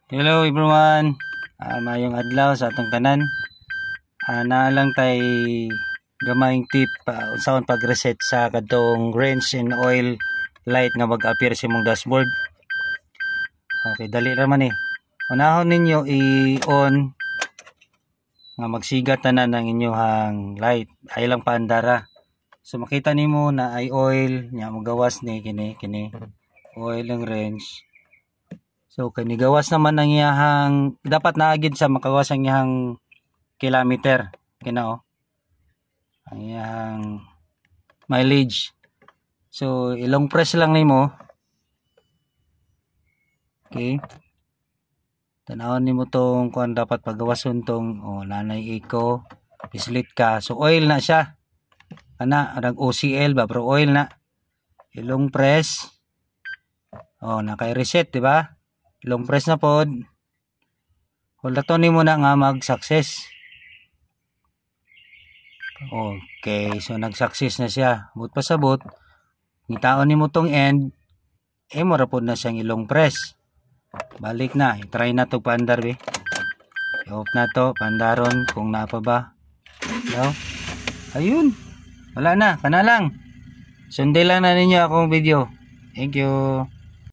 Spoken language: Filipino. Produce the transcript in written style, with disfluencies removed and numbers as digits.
Hello everyone, mayong adlaw sa atong tanan. Naa lang tay gamayng tip unsaon pag-reset sa kadtong range and oil light nga mag-appear sa imong dashboard. Okay, dali ra man eh. Unahon ninyo i-on nga magsiga tanan ang inyohang light. Ay lang paandara. So makita nimo na ay oil nya magawas ni kini oil ang range. So kanigawas naman ang iyahang dapat naagid sa makawas ang iyahang kilometer kinao. Ang iyahang mileage. So ilong press lang nimo. Okay. Tanawon nimo tong kuan dapat pagawason tong nanay eco, islit ka. So oil na siya. Ana rag OCL ba pero oil na. Ilong press. Naka-reset, di ba? Long press na pod. Huldaton nimo na nga mag-success. Okay, so nag-success na siya. But pasabot, ngitaon nimo tong end, mora pod na siyang ilong press. Balik na, try na to paandar be. I-off na to, pandaron kung napa ba. No? Ayun. Wala na, kana lang. Sunday lang na ninyo akong video. Thank you.